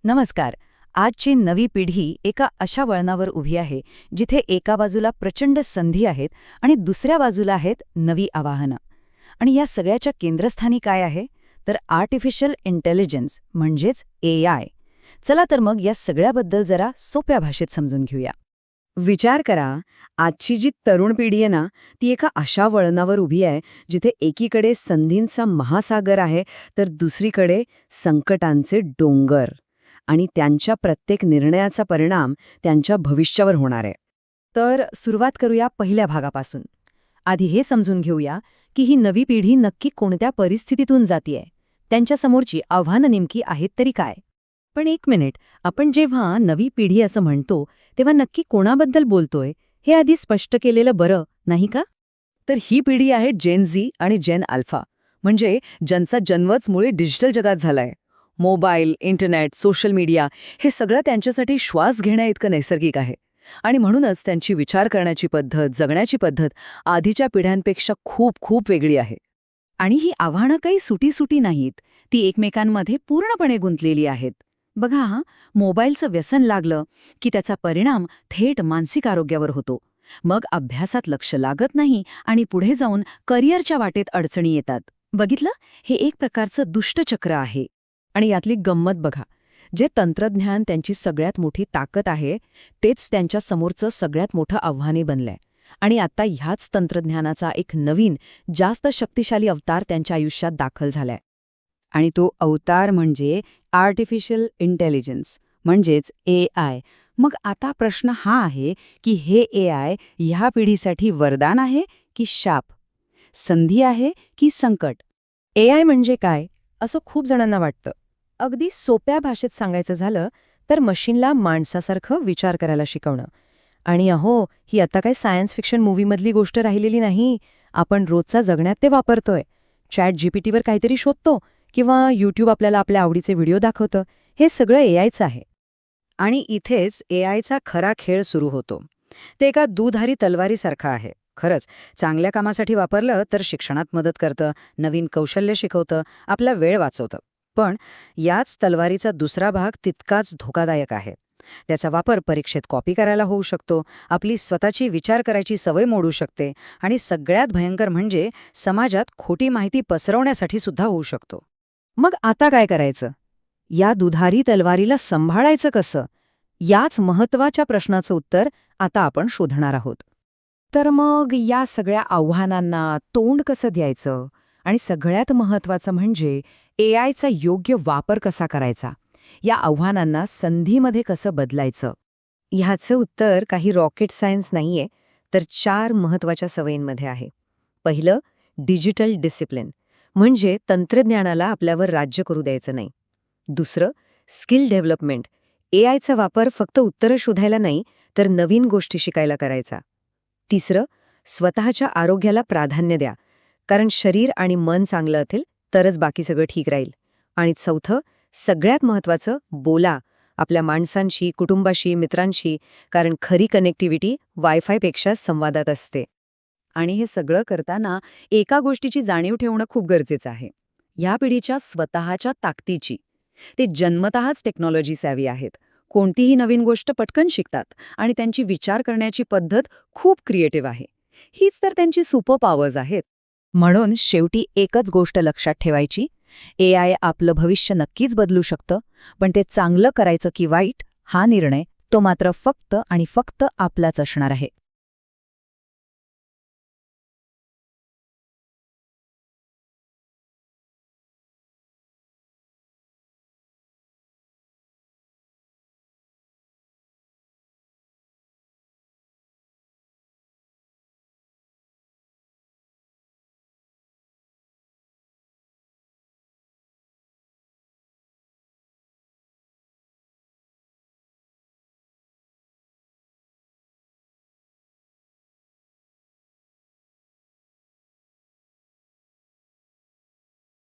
नमस्कार. आजची नवी पिढी एका अशा वळणावर उभी आहे जिथे एका बाजूला प्रचंड संधी आहेत आणि दुसऱ्या बाजूला आहेत नवी आव्हानं. आणि या सगळ्याच्या केंद्रस्थानी काय आहे तर आर्टिफिशियल इंटेलिजन्स म्हणजेच AI. चला तर मग या सगळ्याबद्दल जरा सोप्या भाषेत समजून घेऊया. विचार करा, आजची जी तरुण पिढी आहे ना, ती एका अशा वळणावर उभी आहे जिथे एकीकडे संधींचा महासागर आहे तर दुसरीकडे संकटांचे डोंगर. आणि त्यांच्या प्रत्येक निर्णयाचा परिणाम त्यांच्या भविष्यावर होणार आहे. तर सुरुवात करूया पहिल्या भागापासून. आधी हे समजून घेऊया की ही नवी पिढी नक्की कोणत्या परिस्थितीतून जातीये, त्यांच्यासमोरची आव्हानं नेमकी आहेत तरी काय. पण एक मिनिट, आपण जेव्हा नवी पिढी असं म्हणतो तेव्हा नक्की कोणाबद्दल बोलतोय हे आधी स्पष्ट केलेलं बरं, नाही का? तर ही पिढी आहे जेन झी आणि जेन अल्फा, म्हणजे ज्यांचा जन्मच मुळे डिजिटल जगात झालाय. मोबाईल, इंटरनेट, सोशल मीडिया हे सगळं त्यांच्यासाठी श्वास घेण्याइतकं नैसर्गिक आहे. आणि म्हणूनच त्यांची विचार करण्याची पद्धत, जगण्याची पद्धत आधीच्या पिढ्यांपेक्षा खूप खूप वेगळी आहे. आणि ही आव्हानं काही सुटी नाहीत, ती एकमेकांमध्ये पूर्णपणे गुंतलेली आहेत. बघा, मोबाईलचं व्यसन लागलं की त्याचा परिणाम थेट मानसिक आरोग्यावर होतो. मग अभ्यासात लक्ष लागत नाही आणि पुढे जाऊन करिअरच्या वाटेत अडचणी येतात. बघितलं, हे एक प्रकारचं दुष्टचक्र आहे. आणि यातली गंमत बघा, जे तंत्रज्ञान त्यांची सगळ्यात मोठी ताकद आहे तेच त्यांच्या समोरचं सगळ्यात मोठं आव्हाने बनलंय. आणि आता ह्याच तंत्रज्ञानाचा एक नवीन, जास्त शक्तिशाली अवतार त्यांच्या आयुष्यात दाखल झालाय. आणि तो अवतार म्हणजे आर्टिफिशियल इंटेलिजन्स म्हणजेच AI. मग आता प्रश्न हा आहे की हे AI ह्या पिढीसाठी वरदान आहे की शाप, संधी आहे की संकट? AI म्हणजे काय असं खूप जणांना वाटतं. अगदी सोप्या भाषेत सांगायचं झालं तर मशीनला माणसासारखं विचार करायला शिकवणं. आणि ही आता काय सायन्स फिक्शन मूव्हीमधली गोष्ट राहिलेली नाही. आपण रोजचा जगण्यात ते वापरतोय. ChatGPTवर काहीतरी शोधतो किंवा YouTube आपल्याला आपल्या आवडीचे व्हिडिओ दाखवतं. हे सगळं AIचं आहे. आणि इथेच AIचा खरा खेळ सुरू होतो. ते एका दुधारी तलवारीसारखं आहे. खरंच, चांगल्या कामासाठी वापरलं तर शिक्षणात मदत करतं, नवीन कौशल्य शिकवतं, आपला वेळ वाचवतं. पण याच तलवारीचा दुसरा भाग तितकाच धोकादायक आहे. त्याचा वापर परीक्षेत कॉपी करायला होऊ शकतो, आपली स्वतःची विचार करायची सवय मोडू शकते आणि सगळ्यात भयंकर म्हणजे समाजात खोटी माहिती पसरवण्यासाठी सुद्धा होऊ शकतो. मग आता काय करायचं? या दुधारी तलवारीला सांभाळायचं कसं? याच महत्त्वाच्या प्रश्नाचं उत्तर आता आपण शोधणार आहोत. तर मग या सगळ्या आव्हानांना तोंड कसं द्यायचं आणि सगळ्यात महत्त्वाचं म्हणजे AIचा योग्य वापर कसा करायचा, या आव्हानांना संधीमध्ये कसं बदलायचं? ह्याचं उत्तर काही रॉकेट सायन्स नाहीये, तर 4 महत्त्वाच्या सवयींमध्ये आहे. पहिलं, डिजिटल डिसिप्लिन, म्हणजे तंत्रज्ञानाला आपल्यावर राज्य करू द्यायचं नाही. दुसरं, स्किल डेव्हलपमेंट, AIचा वापर फक्त उत्तरं शोधायला नाही तर नवीन गोष्टी शिकायला करायचा. तिसरं, स्वतःच्या आरोग्याला प्राधान्य द्या, कारण शरीर आणि मन चांगलं असेल तरच बाकी सगळं ठीक राहील. आणि चौथं, सगळ्यात महत्त्वाचं, बोला आपल्या माणसांशी, कुटुंबाशी, मित्रांशी, कारण खरी कनेक्टिव्हिटी वायफायपेक्षा संवादात असते. आणि हे सगळं करताना एका गोष्टीची जाणीव ठेवणं खूप गरजेचं आहे, ह्या पिढीच्या स्वतःच्या ताकदीची. ते जन्मतःच टेक्नॉलॉजी सॅव्ही आहेत, कोणतीही नवीन गोष्ट पटकन शिकतात आणि त्यांची विचार करण्याची पद्धत खूप क्रिएटिव्ह आहे. हीच तर त्यांची सुपर पॉवर्स आहेत. म्हणून शेवटी एकच गोष्ट लक्षात ठेवायची, AI आपलं भविष्य नक्कीच बदलू शकतं, पण ते चांगलं करायचं की वाईट हा निर्णय तो मात्र फक्त आणि फक्त आपलाच असणार आहे.